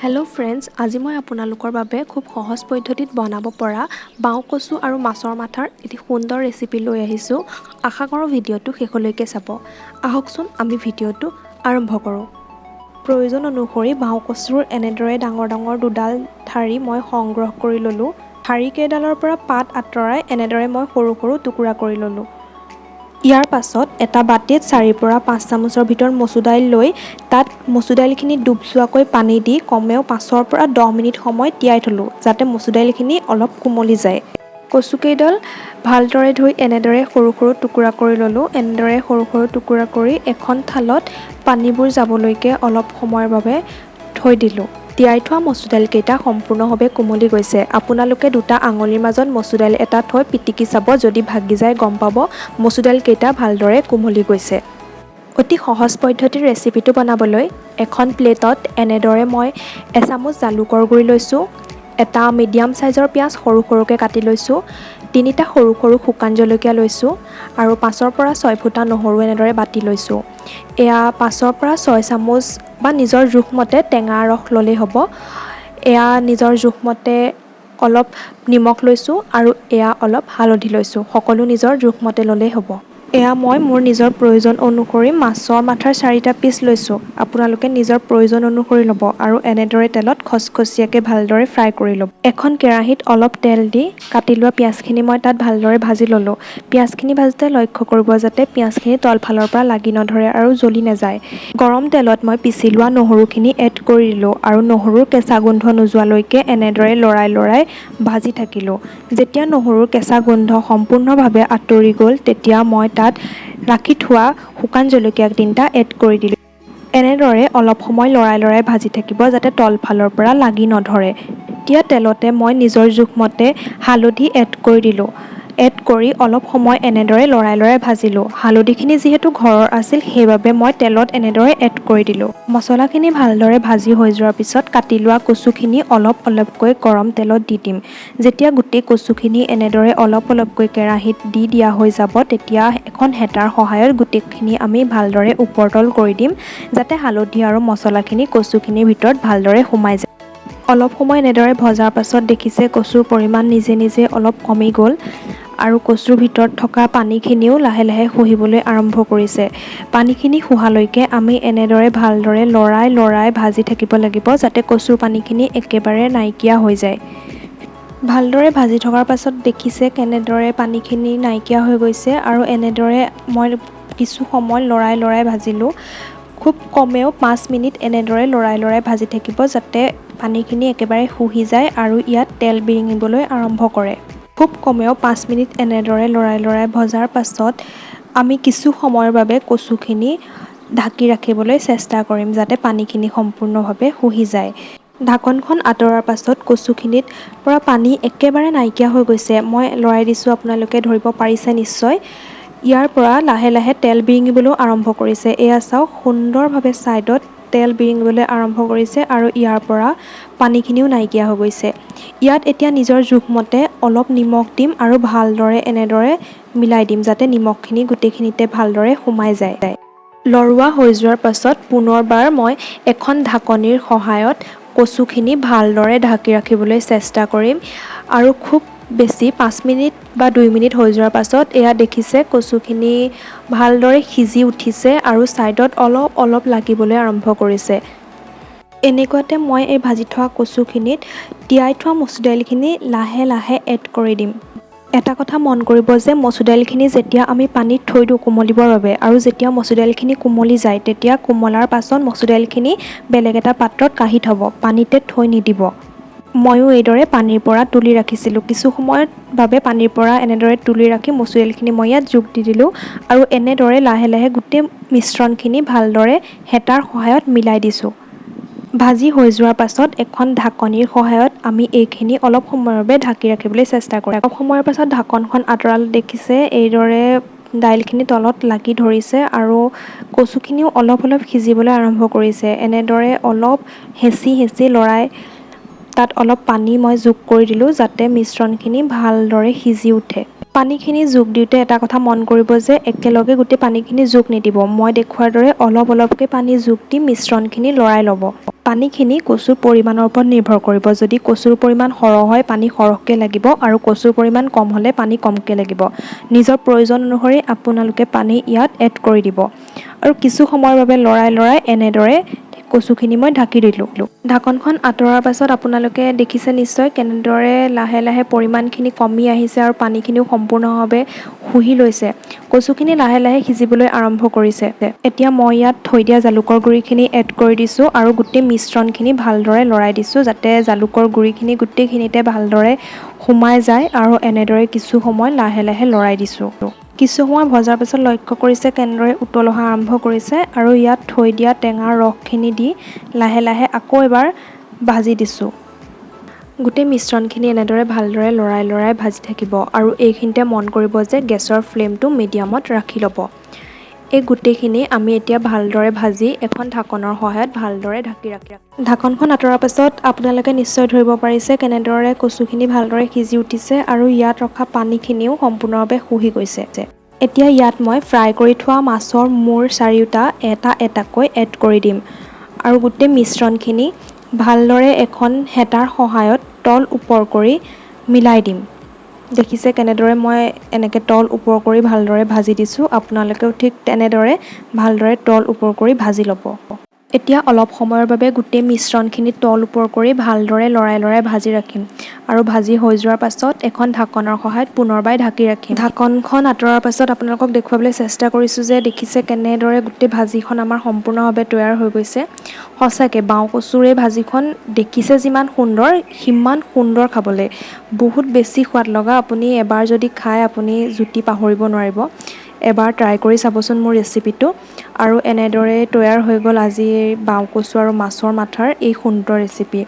Hello' friends, আজি মই আপোনালোকৰ বাবে খুব সহজ পদ্ধতিত বনাব পৰা বাও কচু আৰু মাছৰ মাথাৰ এটি সুন্দৰ ৰেচিপি লৈ আহিছোঁ। আশা কৰোঁ ভিডিঅ'টো শেষলৈকে চাব। আহকচোন আমি ভিডিঅ'টো আৰম্ভ কৰোঁ। প্ৰয়োজন অনুসৰি বাও কচুৰ এনেদৰে ডাঙৰ ডাঙৰ দুডাল ঠাৰি মই সংগ্ৰহ কৰি ল'লোঁ। ঠাৰিকেইডালৰ পৰা পাত আঁতৰাই এনেদৰে মই সৰু সৰু টুকুৰা কৰি ল'লোঁ। ইয়াৰ পাছত এটা বাটিত 4ৰ পৰা 5 চামুচৰ ভিতৰত মচুৰ দাইল লৈ তাত মচুৰ দাইলখিনি ডুব যোৱাকৈ পানী দি কমেও 5ৰ পৰা 10 মিনিট সময় তিয়াই থ'লোঁ, যাতে মচুৰ দাইলখিনি অলপ কোমলি যায়। কচুকেইডাল ভালদৰে ধুই এনেদৰে সৰু সৰু টুকুৰা কৰি ল'লোঁ। এনেদৰে সৰু সৰু টুকুৰা কৰি এখন থালত পানীবোৰ যাবলৈকে অলপ সময়ৰ বাবে থৈ দিলোঁ। তিয়াই থোৱা মচুৰ দাইলকেইটা সম্পূৰ্ণভাৱে কোমলি গৈছে। আপোনালোকে দুটা আঙুলিৰ মাজত মচুৰ দাইল এটা থৈ পিটিকি চাব, যদি ভাগি যায় গম পাব মচুৰ দাইলকেইটা ভালদৰে কোমলি গৈছে। অতি সহজ পদ্ধতিৰ ৰেচিপিটো বনাবলৈ এখন প্লেটত এনেদৰে মই এচামুচ জালুকৰ গুড়ি লৈছোঁ, এটা মিডিয়াম চাইজৰ পিঁয়াজ সৰু সৰুকৈ কাটি লৈছোঁ, 3টা সৰু সৰু শুকান জলকীয়া লৈছোঁ আৰু 5ৰ পৰা 6 ফুটা নহৰু এনেদৰে বাটি লৈছোঁ। এয়া 5ৰ পৰা 6 চামুচ বা নিজৰ জোখমতে টেঙা ৰস ল'লেই হ'ব। এয়া নিজৰ জোখমতে অলপ নিমখ লৈছোঁ আৰু এয়া অলপ হালধি লৈছোঁ। সকলো নিজৰ জোখমতে ল'লেই হ'ব। এয়া মই মোৰ নিজৰ প্ৰয়োজন অনুসৰি মাছৰ মাথাৰ 4টা পিচ লৈছোঁ। আপোনালোকে নিজৰ প্ৰয়োজন অনুসৰি ল'ব আৰু এনেদৰে তেলত খচখচীয়াকৈ ভালদৰে ফ্ৰাই কৰি ল'ব। এখন কেৰাহীত অলপ তেল দি কাটি লোৱা পিঁয়াজখিনি মই তাত ভালদৰে ভাজি ল'লোঁ। পিঁয়াজখিনি ভাজোঁতে লক্ষ্য কৰিব যাতে পিঁয়াজখিনি তলফালৰ পৰা লাগি নধৰে আৰু জ্বলি নাযায়। গৰম তেলত মই পিচি লোৱা নহৰুখিনি এড কৰি দিলোঁ আৰু নহৰুৰ কেঁচা গোন্ধ নোযোৱালৈকে এনেদৰে লৰাই ভাজি থাকিলোঁ। যেতিয়া নহৰুৰ কেঁচা গোন্ধ সম্পূৰ্ণভাৱে আঁতৰি গ'ল, তেতিয়া মই তাত ৰাখি থোৱা শুকান জলকীয়া 3টা এড কৰি দিলোঁ। এনেদৰে অলপ সময় লৰাই ভাজি থাকিব, যাতে তলফালৰ পৰা লাগি নধৰে। এতিয়া তেলতে মই নিজৰ জোখমতে হালধি এড কৰি দিলোঁ। এড কৰি অলপ সময় এনেদৰে লৰাই ভাজিলোঁ। হালধিখিনি যিহেতু ঘৰৰ আছিল, সেইবাবে মই তেলত এনেদৰে এড কৰি দিলোঁ। মছলাখিনি ভালদৰে ভাজি হৈ যোৱাৰ পিছত কাটি লোৱা কচুখিনি অলপ অলপকৈ গৰম তেলত দি দিম। যেতিয়া গোটেই কচুখিনি এনেদৰে অলপ অলপকৈ কেৰাহীত দি দিয়া হৈ যাব, তেতিয়া এখন হেতাৰ সহায়ত গোটেইখিনি আমি ভালদৰে ওপৰতল কৰি দিম, যাতে হালধি আৰু মছলাখিনি কচুখিনিৰ ভিতৰত ভালদৰে সোমাই যায়। অলপ সময় এনেদৰে ভজাৰ পাছত দেখিছে কচুৰ পৰিমাণ নিজে নিজে অলপ কমি গ'ল আৰু কচুৰ ভিতৰত থকা পানীখিনিও লাহে লাহে শুহিবলৈ আৰম্ভ কৰিছে। পানীখিনি শুহালৈকে আমি এনেদৰে ভালদৰে লৰাই ভাজি থাকিব লাগিব, যাতে কচুৰ পানীখিনি একেবাৰে নাইকিয়া হৈ যায়। ভালদৰে ভাজি থকাৰ পাছত দেখিছে কেনেদৰে পানীখিনি নাইকিয়া হৈ গৈছে আৰু এনেদৰে মই কিছু সময় লৰাই ভাজিলোঁ। খুব কমেও 5 মিনিট এনেদৰে লৰাই ভাজি থাকিব, যাতে পানীখিনি একেবাৰে শুহি যায় আৰু ইয়াত তেল বিৰিঙিবলৈ আৰম্ভ কৰে। খুব কমেও 5 মিনিট এনেদৰে লৰাই ভজাৰ পাছত আমি কিছু সময়ৰ বাবে কচুখিনি ঢাকি ৰাখিবলৈ চেষ্টা কৰিম, যাতে পানীখিনি সম্পূৰ্ণভাৱে শুহি যায়। ঢাকনখন আঁতৰাৰ পাছত কচুখিনিত পৰা পানী একেবাৰে নাইকিয়া হৈ গৈছে। মই লৰাই দিছোঁ, আপোনালোকে ধৰিব পাৰিছে নিশ্চয়। ইয়াৰ পৰা লাহে লাহে তেল বিৰিঙিবলৈও আৰম্ভ কৰিছে। এয়া চাওক, সুন্দৰভাৱে ছাইডত তেল বিৰিঙিবলৈ আৰম্ভ কৰিছে আৰু ইয়াৰ পৰা পানীখিনিও নাইকিয়া হৈ গৈছে। ইয়াত এতিয়া নিজৰ জোখমতে অলপ নিমখ দিম আৰু ভালদৰে এনেদৰে মিলাই দিম, যাতে নিমখখিনি গোটেইখিনিতে ভালদৰে সোমাই যায়। লৰোৱা হৈ যোৱাৰ পাছত পুনৰবাৰ মই এখন ঢাকনিৰ সহায়ত কচুখিনি ভালদৰে ঢাকি ৰাখিবলৈ চেষ্টা কৰিম আৰু খুব বেছি 5 মিনিট বা 2 মিনিট হৈ যোৱাৰ পাছত এয়া দেখিছে কচুখিনি ভালদৰে সিজি উঠিছে আৰু ছাইডত অলপ লাগিবলৈ আৰম্ভ কৰিছে। এনেকুৱাতে মই এই ভাজি থোৱা কচুখিনিত তিয়াই থোৱা মচুৰ দাইলখিনি লাহে লাহে এড কৰি দিম। এটা কথা মন কৰিব যে মচুৰ দাইলখিনি যেতিয়া আমি পানীত থৈ দিওঁ কোমলিবৰ বাবে, আৰু যেতিয়া মচুৰ দাইলখিনি কোমলি যায়, তেতিয়া কোমলাৰ পাছত মচুৰ দাইলখিনি বেলেগ এটা পাত্ৰত কাঢ়ি থ'ব, পানীতে থৈ নিদিব। ময়ো এইদৰে পানীৰ পৰা তুলি ৰাখিছিলোঁ। কিছু সময়ৰ বাবে পানীৰ পৰা এনেদৰে তুলি ৰাখি মচুৰ দাইলখিনি মই ইয়াত যোগ দি দিলোঁ আৰু এনেদৰে লাহে লাহে গোটেই মিশ্ৰণখিনি ভালদৰে হেতাৰ সহায়ত মিলাই দিছোঁ। ভাজি হৈ যোৱাৰ পাছত এখন ঢাকনিৰ সহায়ত আমি এইখিনি অলপ সময়ৰ বাবে ঢাকি ৰাখিবলৈ চেষ্টা কৰিম। অলপ সময়ৰ পাছত ঢাকনখন আঁতৰালে দেখিছে এইদৰে দাইলখিনি তলত লাগি ধৰিছে আৰু কচুখিনিও অলপ সিজিবলৈ আৰম্ভ কৰিছে। এনেদৰে অলপ হেঁচি লৰাই তাত অলপ পানী মই যোগ কৰি দিলোঁ, যাতে মিশ্ৰণখিনি ভালদৰে সিজি উঠে। পানীখিনি যোগ দিওঁতে এটা কথা মন কৰিব যে একেলগে গোটেই পানীখিনি যোগ নিদিব। মই দেখুওৱাৰ দৰে অলপ অলপকৈ পানী যোগ দি মিশ্ৰণখিনি লৰাই ল'ব। পানীখিনি কচুৰ পৰিমাণৰ ওপৰত নিৰ্ভৰ কৰিব। যদি কচুৰ পৰিমাণ সৰহ হয় পানী সৰহকৈ লাগিব আৰু কচুৰ পৰিমাণ কম হ'লে পানী কমকৈ লাগিব। নিজৰ প্ৰয়োজন অনুসৰি আপোনালোকে পানী ইয়াত এড কৰি দিব আৰু কিছু সময়ৰ বাবে লৰাই লৰাই এনেদৰে কচুখিনি মই ঢাকি দিলোঁ। ঢাকনখন আঁতৰোৱাৰ পাছত আপোনালোকে দেখিছে নিশ্চয় কেনেদৰে লাহে লাহে পৰিমাণখিনি কমি আহিছে আৰু পানীখিনিও সম্পূৰ্ণভাৱে শুহি লৈছে। কচুখিনি লাহে লাহে সিজিবলৈ আৰম্ভ কৰিছে। এতিয়া মই ইয়াত থৈ দিয়া জালুকৰ গুড়িখিনি এড কৰি দিছোঁ আৰু গোটেই মিশ্ৰণখিনি ভালদৰে লৰাই দিছোঁ যাতে জালুকৰ গুড়িখিনি গোটেইখিনিতে ভালদৰে সোমাই যায় আৰু এনেদৰে কিছু সময় লাহে লাহে লৰাই দিছোঁ। কিছু সময় ভজাৰ পাছত লক্ষ্য কৰিছে কেনেদৰে উতল অহা আৰম্ভ কৰিছে আৰু ইয়াত থৈ দিয়া টেঙাৰ ৰসখিনি দি লাহে লাহে আকৌ এবাৰ ভাজি দিছোঁ। গোটেই মিশ্ৰণখিনি এনেদৰে ভালদৰে লৰাই লৰাই ভাজি থাকিব আৰু এইখিনিতে মন কৰিব যে গেছৰ ফ্লেমটো মিডিয়ামত ৰাখি ল'ব। এই গোটেইখিনি আমি এতিয়া ভালদৰে ভাজি এখন ঢাকনৰ সহায়ত ভালদৰে ঢাকি ৰাখিম। ঢাকনখন আঁতৰাৰ পাছত আপোনালোকে নিশ্চয় ধৰিব পাৰিছে কেনেদৰে কচুখিনি ভালদৰে সিজি উঠিছে আৰু ইয়াত ৰখা পানীখিনিও সম্পূৰ্ণভাৱে শুহি গৈছে। এতিয়া ইয়াত মই ফ্ৰাই কৰি থোৱা মাছৰ মূৰ চাৰিওটা এটা এটাকৈ এড কৰি দিম আৰু গোটেই মিশ্ৰণখিনি ভালদৰে এখন হেতাৰ সহায়ত তল ওপৰ কৰি মিলাই দিম। দেখিছে কেনেদৰে মই এনেকৈ তল ওপৰ কৰি ভালদৰে ভাজি দিছোঁ। আপোনালোকেও ঠিক তেনেদৰে ভালদৰে তল ওপৰ কৰি ভাজি ল'ব। এতিয়া অলপ সময়ৰ বাবে গোটেই মিশ্ৰণখিনি তল ওপৰ কৰি ভালদৰে লৰাই লৰাই ভাজি ৰাখিম আৰু ভাজি হৈ যোৱাৰ পাছত এখন ঢাকনৰ সহায়ত পুনৰবাৰ ঢাকি ৰাখিম। ঢাকনখন আঁতৰাৰ পাছত আপোনালোকক দেখুৱাবলৈ চেষ্টা কৰিছোঁ যে দেখিছে কেনেদৰে গোটেই ভাজিখন আমাৰ সম্পূৰ্ণভাৱে তৈয়াৰ হৈ গৈছে। সঁচাকৈ বাও কচুৰ এই ভাজিখন দেখিছে যিমান সুন্দৰ সিমান সুন্দৰ খাবলৈ, বহুত বেছি সোৱাদ লগা। আপুনি এবাৰ যদি খায় আপুনি জুতি পাহৰিব নোৱাৰিব। এবাৰ ট্ৰাই কৰি চাবচোন মোৰ ৰেচিপিটো। আৰু এনেদৰে তৈয়াৰ হৈ গ'ল আজিৰ বাও কচু আৰু মাছৰ মাথাৰ এই সুন্দৰ ৰেচিপি।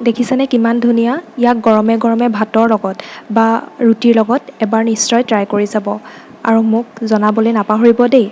দেখিছেনে কিমান ধুনীয়া? ইয়াক গৰমে গৰমে ভাতৰ লগত বা ৰুটিৰ লগত এবাৰ নিশ্চয় ট্ৰাই কৰি চাব আৰু মোক জনাবলৈ নাপাহৰিব দেই।